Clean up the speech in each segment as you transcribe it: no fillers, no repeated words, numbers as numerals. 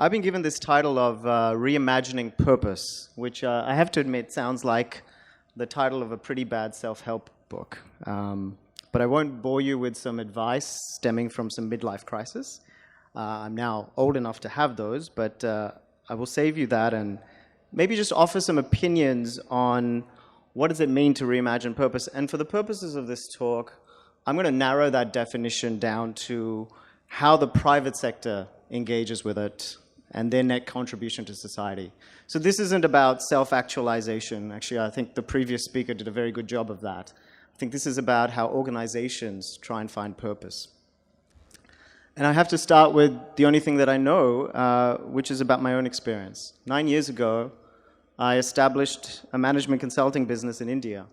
I've been given this title of Reimagining Purpose, which I have to admit sounds like the title of a pretty bad self-help book. But I won't bore you with some advice stemming from some midlife crisis. I'm now old enough to have those, but I will save you that and maybe just offer some opinions on what does it mean to reimagine purpose. And for the purposes of this talk, I'm going to narrow that definition down to how the private sector engages with it and their net contribution to society. So this isn't about self-actualization. Actually, I think the previous speaker did a very good job of that. I think this is about how organizations try and find purpose. And I have to start with the only thing that I know, which is about my own experience. 9 years ago, I established a management consulting business in India.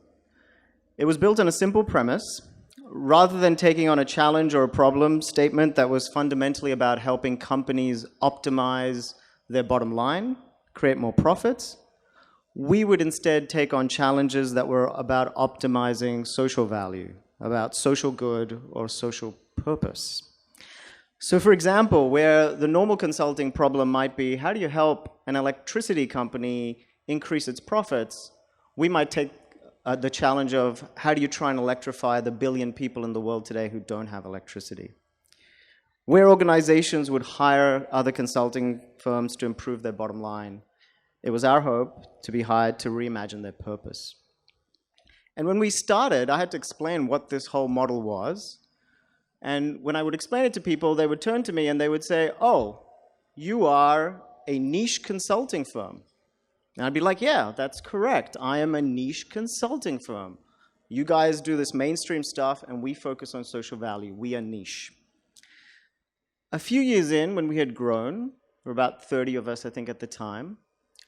It was built on a simple premise. Rather than taking on a challenge or a problem statement that was fundamentally about helping companies optimize their bottom line, create more profits, we would instead take on challenges that were about optimizing social value, about social good or social purpose. So for example, where the normal consulting problem might be, how do you help an electricity company increase its profits? We might take the challenge of how do you try and electrify the billion people in the world today who don't have electricity? Where organizations would hire other consulting firms to improve their bottom line, it was our hope to be hired to reimagine their purpose. And when we started, I had to explain what this whole model was. And when I would explain it to people, they would turn to me and they would say, "Oh, you are a niche consulting firm." And I'd be like, "Yeah, that's correct. I am a niche consulting firm. You guys do this mainstream stuff and we focus on social value. We are niche." A few years in, when we had grown, there were about 30 of us, I think, at the time,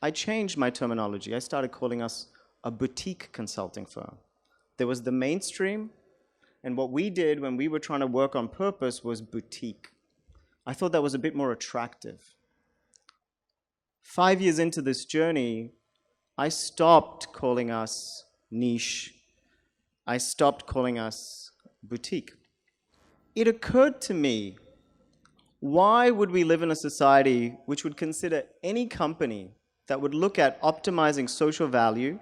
I changed my terminology. I started calling us a boutique consulting firm. There was the mainstream, and what we did when we were trying to work on purpose was boutique. I thought that was a bit more attractive. 5 years into this journey, I stopped calling us niche. I stopped calling us boutique. It occurred to me, why would we live in a society which would consider any company that would look at optimizing social value,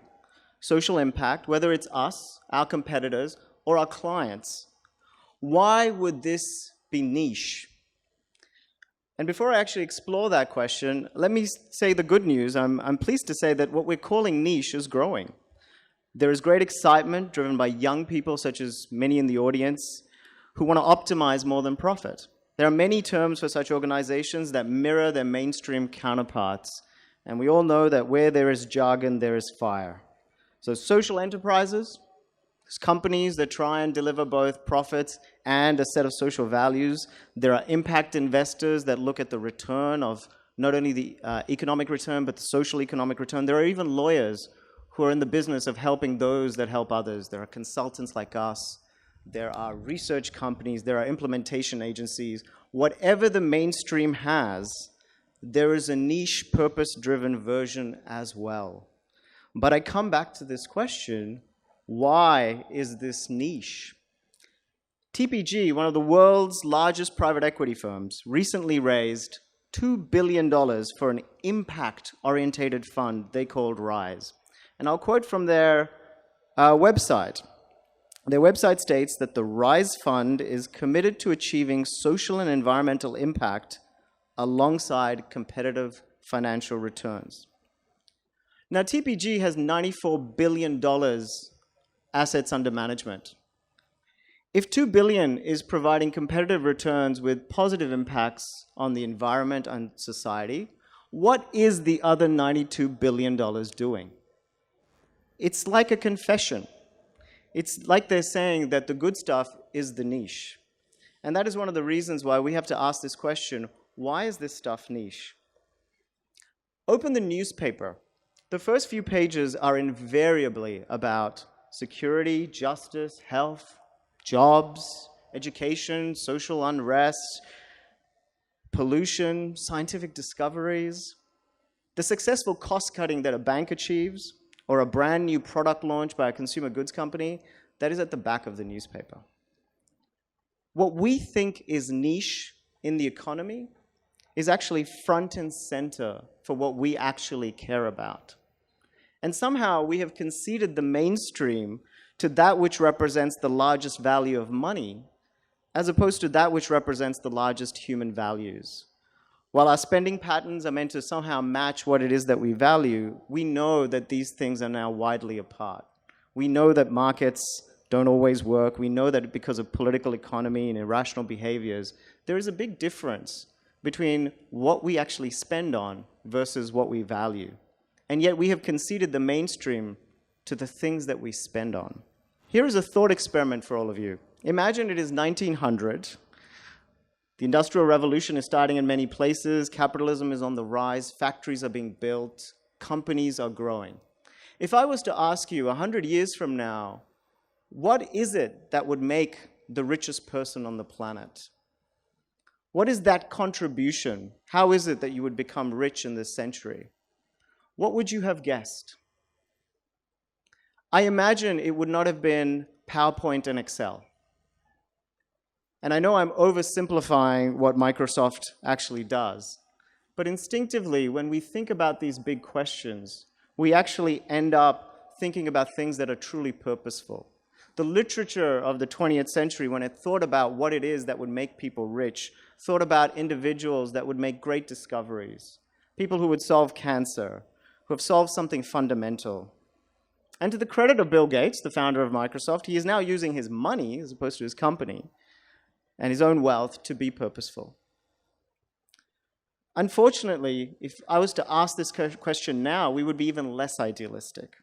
social impact, whether it's us, our competitors, or our clients? Why would this be niche? And before I actually explore that question, let me say the good news. I'm pleased to say that what we're calling niche is growing. There is great excitement driven by young people, such as many in the audience, who want to optimize more than profit. There are many terms for such organizations that mirror their mainstream counterparts. And we all know that where there is jargon, there is fire. So social enterprises, companies that try and deliver both profits and a set of social values. There are impact investors that look at the return of not only the economic return, but the social economic return. There are even lawyers who are in the business of helping those that help others. There are consultants like us. There are research companies. There are implementation agencies. Whatever the mainstream has, there is a niche, purpose-driven version as well. But I come back to this question, why is this niche? TPG, one of the world's largest private equity firms, recently raised $2 billion for an impact-orientated fund they called RISE. And I'll quote from their website. Their website states that the RISE fund is committed to achieving social and environmental impact alongside competitive financial returns. Now, TPG has $94 billion assets under management. If $2 billion is providing competitive returns with positive impacts on the environment and society, what is the other $92 billion doing? It's like a confession. It's like they're saying that the good stuff is the niche. And that is one of the reasons why we have to ask this question, why is this stuff niche? Open the newspaper. The first few pages are invariably about security, justice, health, jobs, education, social unrest, pollution, scientific discoveries, the successful cost-cutting that a bank achieves, or a brand new product launch by a consumer goods company, that is at the back of the newspaper. What we think is niche in the economy is actually front and center for what we actually care about. And somehow we have conceded the mainstream to that which represents the largest value of money, as opposed to that which represents the largest human values. While our spending patterns are meant to somehow match what it is that we value, we know that these things are now widely apart. We know that markets don't always work. We know that because of political economy and irrational behaviors, there is a big difference between what we actually spend on versus what we value. And yet we have conceded the mainstream to the things that we spend on. Here is a thought experiment for all of you. Imagine it is 1900. The Industrial Revolution is starting in many places. Capitalism is on the rise. Factories are being built. Companies are growing. If I was to ask you 100 years from now, what is it that would make the richest person on the planet? What is that contribution? How is it that you would become rich in this century? What would you have guessed? I imagine it would not have been PowerPoint and Excel. And I know I'm oversimplifying what Microsoft actually does. But instinctively, when we think about these big questions, we actually end up thinking about things that are truly purposeful. The literature of the 20th century, when it thought about what it is that would make people rich, thought about individuals that would make great discoveries, people who would solve cancer, who have solved something fundamental. And to the credit of Bill Gates, the founder of Microsoft, he is now using his money, as opposed to his company, and his own wealth to be purposeful. Unfortunately, if I was to ask this question now, we would be even less idealistic.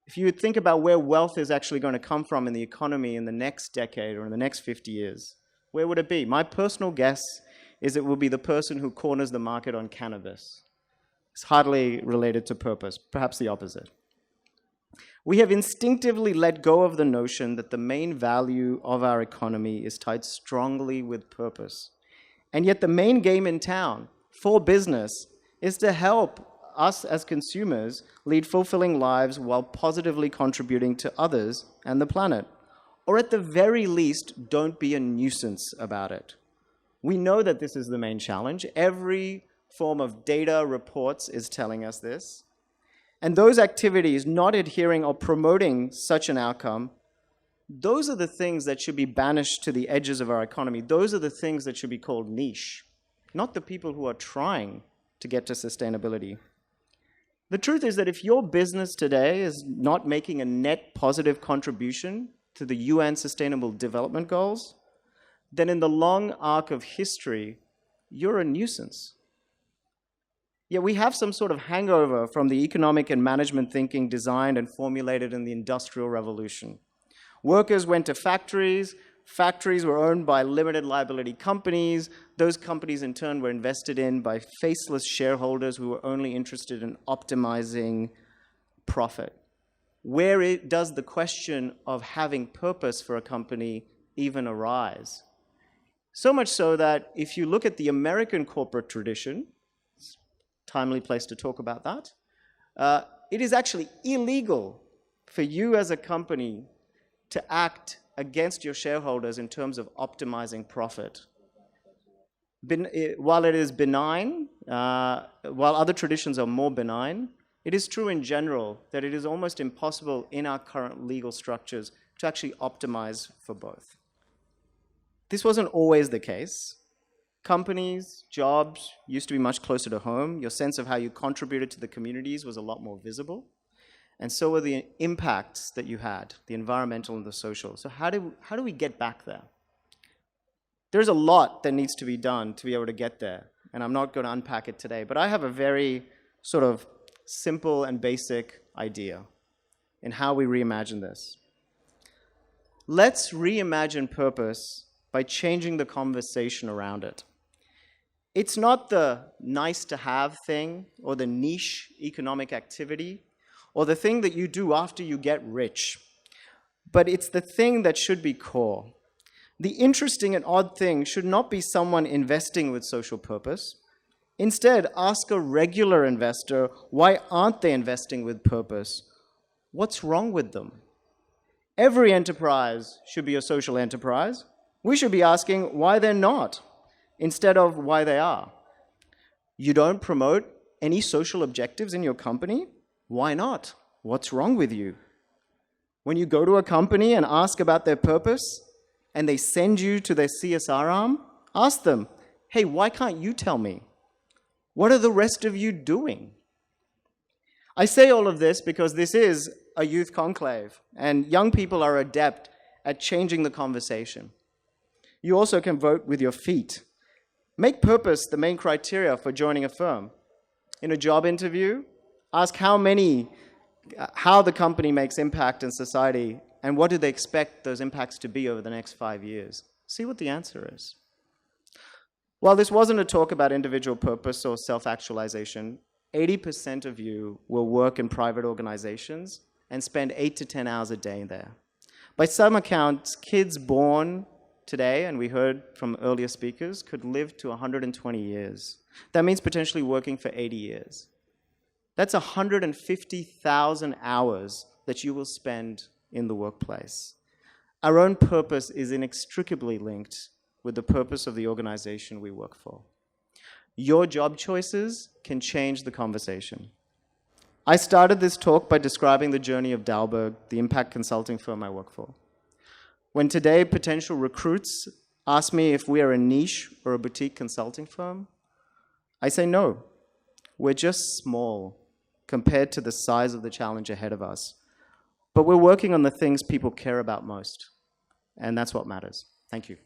If you would think about where wealth is actually going to come from in the economy in the next decade or in the next 50 years, where would it be? My personal guess is it will be the person who corners the market on cannabis. It's hardly related to purpose, perhaps the opposite. We have instinctively let go of the notion that the main value of our economy is tied strongly with purpose. And yet the main game in town for business is to help us as consumers lead fulfilling lives while positively contributing to others and the planet. Or at the very least, don't be a nuisance about it. We know that this is the main challenge. Every form of data reports is telling us this. And those activities not adhering or promoting such an outcome, those are the things that should be banished to the edges of our economy. Those are the things that should be called niche, not the people who are trying to get to sustainability. The truth is that if your business today is not making a net positive contribution to the UN Sustainable Development Goals, then in the long arc of history, you're a nuisance. Yet we have some sort of hangover from the economic and management thinking designed and formulated in the Industrial Revolution. Workers went to factories. Factories were owned by limited liability companies. Those companies, in turn, were invested in by faceless shareholders who were only interested in optimizing profit. Where does the question of having purpose for a company even arise? So much so that if you look at the American corporate tradition, timely place to talk about that. It is actually illegal for you as a company to act against your shareholders in terms of optimizing profit. While it is benign, while other traditions are more benign, it is true in general that it is almost impossible in our current legal structures to actually optimize for both. This wasn't always the case. Companies, jobs used to be much closer to home. Your sense of how you contributed to the communities was a lot more visible. And so were the impacts that you had, the environmental and the social. So how do we get back there? There's a lot that needs to be done to be able to get there. And I'm not going to unpack it today. But I have a very sort of simple and basic idea in how we reimagine this. Let's reimagine purpose by changing the conversation around it. It's not the nice-to-have thing or the niche economic activity or the thing that you do after you get rich, but it's the thing that should be core. The interesting and odd thing should not be someone investing with social purpose. Instead, ask a regular investor, why aren't they investing with purpose? What's wrong with them? Every enterprise should be a social enterprise. We should be asking why they're not. instead of why they are. You don't promote any social objectives in your company? Why not? What's wrong with you? When you go to a company and ask about their purpose, and they send you to their CSR arm, ask them, hey, why can't you tell me? What are the rest of you doing? I say all of this because this is a youth conclave, and young people are adept at changing the conversation. You also can vote with your feet. Make purpose the main criteria for joining a firm. In a job interview, ask how the company makes impact in society, and what do they expect those impacts to be over the next 5 years. See what the answer is. While this wasn't a talk about individual purpose or self-actualization, 80% of you will work in private organizations and spend 8 to 10 hours a day there. By some accounts, kids born today, and we heard from earlier speakers, could live to 120 years. That means potentially working for 80 years. That's 150,000 hours that you will spend in the workplace. Our own purpose is inextricably linked with the purpose of the organization we work for. Your job choices can change the conversation. I started this talk by describing the journey of Dalberg, the impact consulting firm I work for. When today potential recruits ask me if we are a niche or a boutique consulting firm, I say no. We're just small compared to the size of the challenge ahead of us. But we're working on the things people care about most, and that's what matters. Thank you.